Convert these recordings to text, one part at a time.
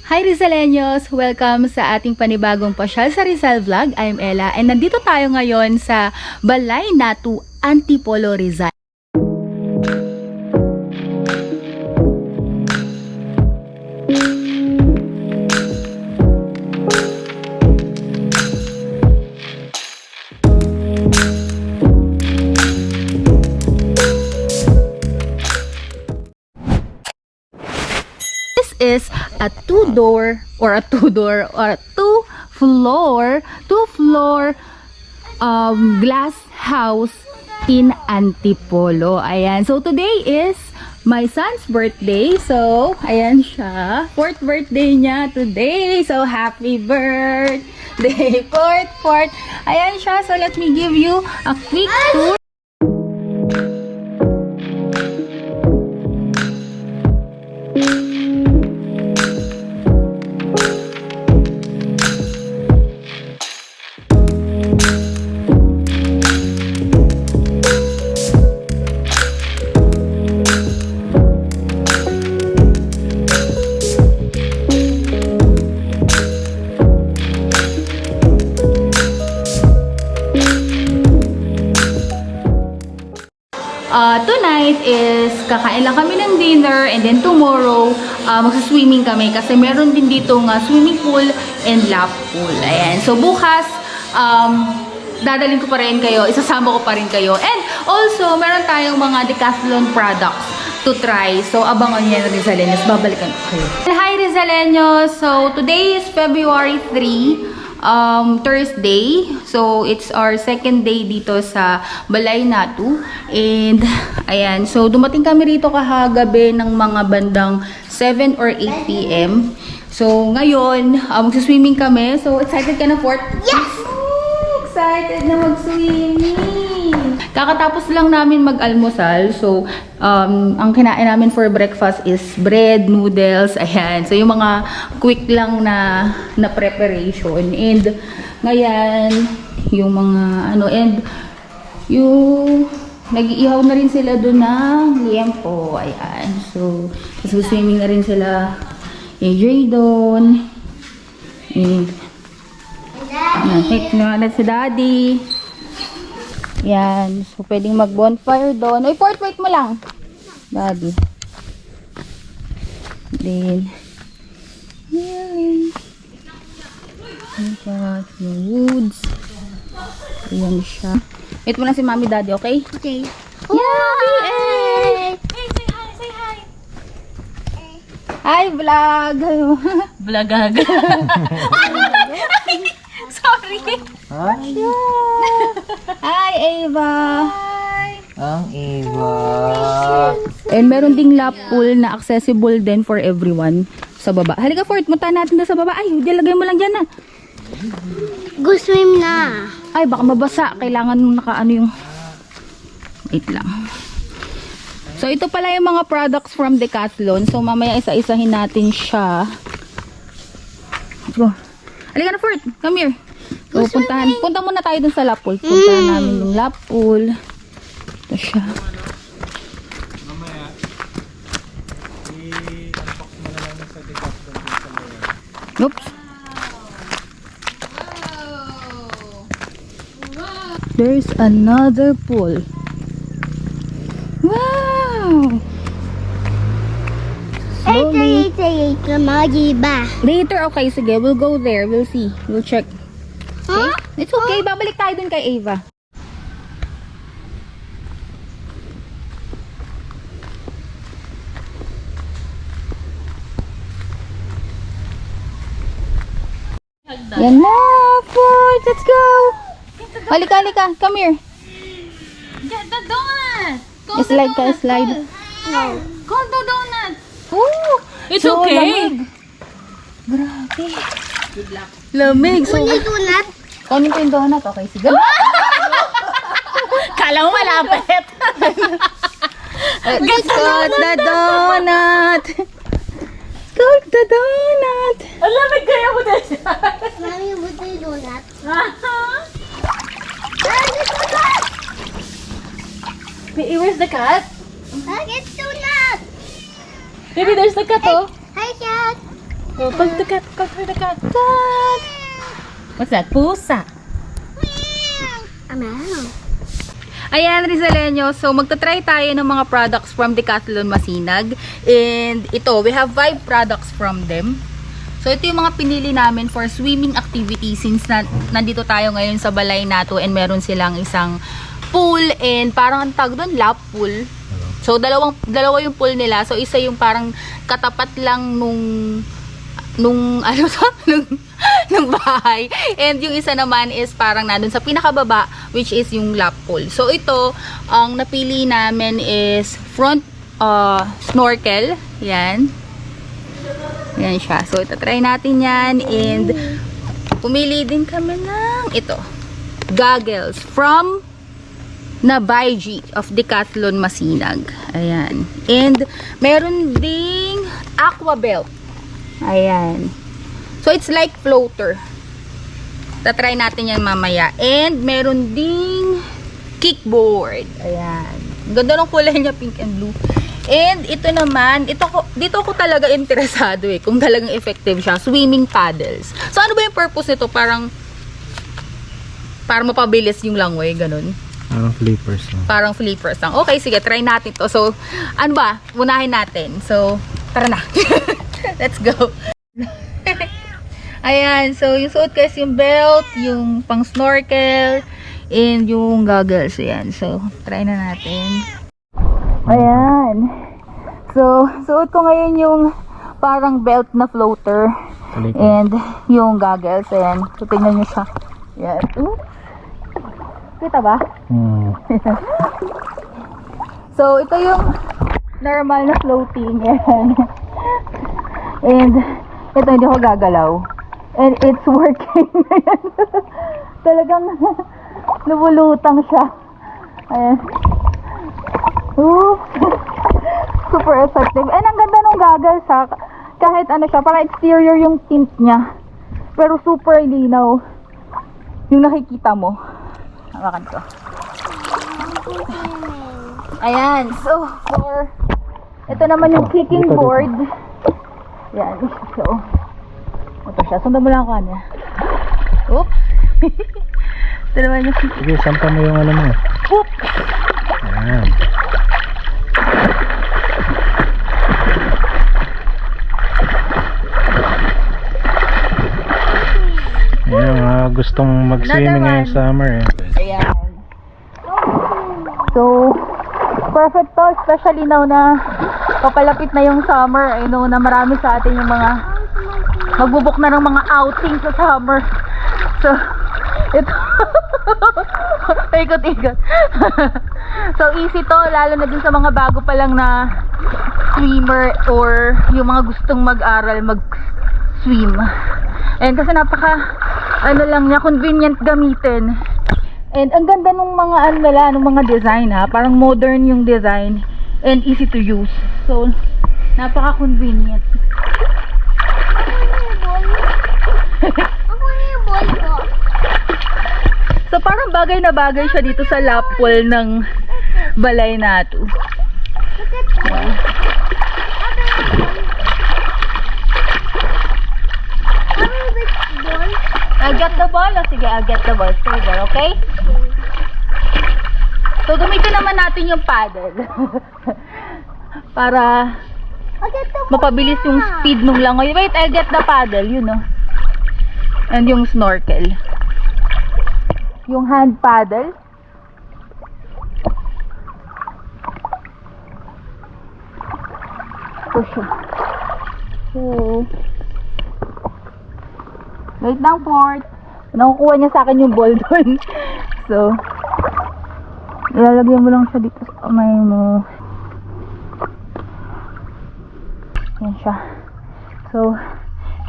Hi Rizaleños! Welcome sa ating panibagong pasyal sa Rizal Vlog. I'm Ella and nandito tayo ngayon sa Balay Natu, Antipolo, Rizal. Is a two-floor glass house in Antipolo. Ayan. So today is my son's birthday. So ayan siya. 4th birthday niya today. So happy birthday 4th. Ayan siya. So let me give you a quick tour. Tonight is kakain lang kami ng dinner and then tomorrow magsaswimming kami kasi meron din dito nga swimming pool and lap pool. Ayan. So bukas dadalhin ko pa rin kayo, isasama ko pa rin kayo. And also meron tayong mga Decathlon products to try. So abangan niyo yan, Rizaleños. Babalikan ko kayo. Hi Rizaleños! So today is February 3. Thursday. So, it's our second day dito sa Balay Natu. And, ayan. So, dumating kami rito kahagabi ng mga bandang 7 or 8 p.m. So, ngayon, magsiswimming kami. So, excited ka na, Fort? Yes! Excited na mag-swimming! Kakatapos lang namin mag-almusal. So, ang kinain namin for breakfast is bread, noodles, ayan. So, yung mga quick lang na preparation. And, ngayon, yung mga and yung nag-iihaw na rin sila doon ng liempo. Ayan. So, swimming na rin sila AJ doon. And, hit na si Daddy. Yan. So, pwedeng mag-bonfire doon. Uy, Fort, wait mo lang. Daddy. Then, yan. Ayan siya. Yung woods. Ayan siya. Wait mo lang si Mami, Daddy, okay? Okay. Yay! Hey, say hi, say hi. Hi, vlog! Vlogag. Sorry. Hi! Hi, Ava! Hi. Ang Eva! And meron ding lap pool na accessible din for everyone sa baba. Halika, Fort, punta natin na sa baba. Ay, dilagay mo lang dyan na. Go swim na. Ay, baka mabasa. Kailangan nakaano yung... Wait lang. So, ito pala yung mga products from Decathlon. So, mamaya isa-isahin natin siya. Let's go. Halika na, Fort. Come here. So, punta muna tayo dun sa lap pool. Puntahan namin yung lap pool. Ito siya. Oops. There's another pool. Wow! Slowly. Later, okay, sige. We'll go there. We'll see. We'll check. Okay? Huh? It's okay. Babalik tayo dun kay Ava. Yan na, Fort. Let's go. Halika, halika. Come here. Get the donut. Slide ka, slide. No. Call the donut. Ooh, It's so okay. Lamig. Grabe. Good luck. Lamig. So, donut. kunin ko yung donut. Okay, sige. Kala mo malapit. Let's got the donut. Got the donut. Ang lamig kaya mo na siya. Mommy, what do you do that? Where's the cat? I get donut. Maybe there's the cat, oh. Hi, cat. Go to the cat. Go to the cat. Cat. What's that? Pusa. Ayan, Rizaleño. So, magta-try tayo ng mga products from Decathlon Masinag. And ito, we have 5 products from them. So, ito yung mga pinili namin for swimming activity since nandito tayo ngayon sa Balay Nato and meron silang isang pool and parang ang tawag doon, lap pool. So, dalawa yung pool nila. So, isa yung parang katapat lang nung bahay. And yung isa naman is parang nandun sa pinakababa, which is yung lap pool. So, ito, ang napili namin is front snorkel. Yan. Yan siya. So, ito, try natin yan. And, pumili din kami ng ito. Goggles from Nabaiji of Decathlon Masinag. Ayan. And, meron ding aqua belt. Ayan. So, it's like floater. Tatry natin yan mamaya. And, meron ding kickboard. Ayan. Ang ganda ng kulay niya, pink and blue. And, ito naman, dito ako talaga interesado kung talagang effective siya. Swimming paddles. So, ano ba yung purpose nito? Parang mapabilis yung langoy, ganun. Parang flippers lang. Parang flippers lang. Okay, sige, try natin to. So, ano ba? Unahin natin. So, tara na. Let's go. Ayan, so yung suot ko is yung belt, yung pang snorkel, and yung goggles. Ayan, so try na natin. Ayan. So, suot ko ngayon yung parang belt na floater. And yung goggles. Ayan, so tingnan nyo siya. Ayan. Oops. Kita ba? So, ito yung normal na floating. Ayan. And, ito hindi ako gagalaw. And it's working. Talagang lumulutang siya. Ayan. Oops. Super effective. And ang ganda ng goggles ha. Kahit ano siya, parang exterior yung tint niya. Pero super linaw. Yung nakikita mo. Hawakan ko. Ayan. So, ito naman yung kicking board. Yan. So, ito siya. Sundan mo lang ako niya. Oops. Ito naman yung... Sige, sampa mo yung ano mo. Oops. Ayan. Ayan, gustong mag-swimming ngayong summer Ayan. So, perfect to. Especially now na papalapit na yung summer. I know na marami sa atin yung mga magbubuk na ng mga outing sa summer. So, ito. Ikot-ikot. So, easy to. Lalo na din sa mga bago pa lang na swimmer or yung mga gustong mag-aral, mag-swim. And kasi ano lang niya, convenient gamitin. And ang ganda nung mga nung mga design ha. Parang modern yung design. And easy to use. So, napaka-convenient. So, parang bagay na bagay siya dito sa lap pool ng Balay Nato. I'll get the ball. O sige, I'll get the ball. Stay there, okay? So, gamitin naman natin yung paddle. Para mapabilis yung speed nung langoy. Wait, I'll get the paddle, you know. And yung snorkel. Yung hand paddle. Push it. So, wait lang, Port. Nakukuha niya sa akin yung ball doon. So, ilalagyan mo lang siya dito sa kamay mo. Yan siya. So,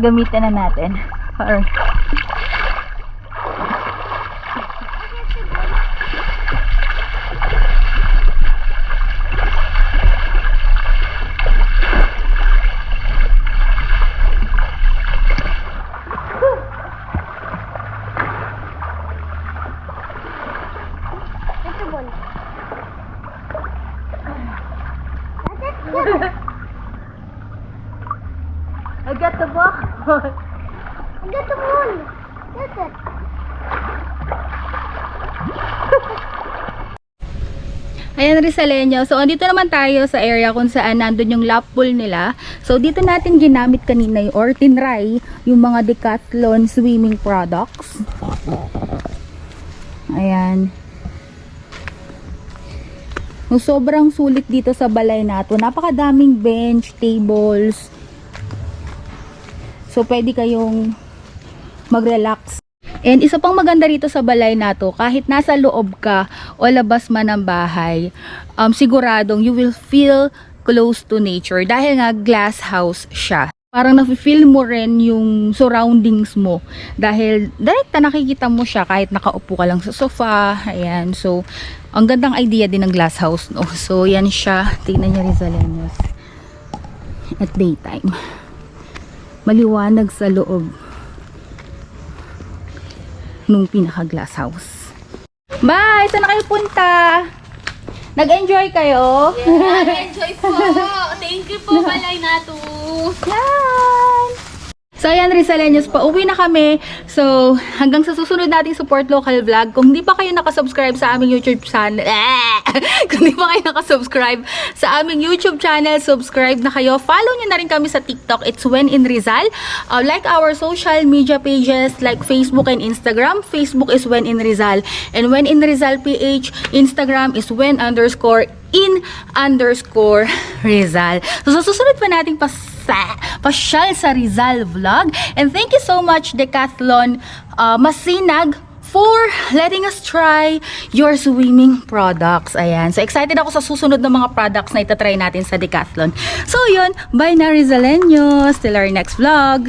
gamitin na natin. Alright. I get the ball. Get the moon. Get it. Ayan, Rizaleño. So, andito naman tayo sa area kung saan nandun yung lap pool nila. So, dito natin ginamit kanina or tinry yung mga Decathlon swimming products. Ayan. So, sobrang sulit dito sa balay nato. Napakadaming bench, tables. So, pwede kayong mag-relax. And isa pang maganda rito sa balay nato, kahit nasa loob ka o labas man ng bahay, siguradong you will feel close to nature dahil nga glass house siya. Parang nafe-feel mo rin yung surroundings mo dahil direkta nakikita mo siya kahit nakaupo ka lang sa sofa. Ayan, so ang gandang idea din ng glass house, no? So yan siya, tingnan niyo Rizaleños at daytime. Maliwanag sa loob nung pinaka glass house. Bye! Saan na kayo punta? Nag-enjoy kayo? Yeah, enjoy po. Thank you po, balay nato. Yan! So ayan, Rizaleños, pauwi na kami. So hanggang sa susunod nating support local vlog. Kung hindi pa kayo nakasubscribe sa aming YouTube channel, kung hindi pa kayo nakasubscribe sa aming YouTube channel, subscribe na kayo. Follow nyo na rin kami sa TikTok. It's When in Rizal. Like our social media pages like Facebook and Instagram. Facebook is When in Rizal. And When in Rizal PH, Instagram is When_in_Rizal. So sa susunod pa nating pasyal sa Rizal vlog. And thank you so much Decathlon Masinag for letting us try your swimming products. Ayan. So excited ako sa susunod na mga products na itatry natin sa Decathlon. So yun, bye na Rizaleños. Till our next vlog.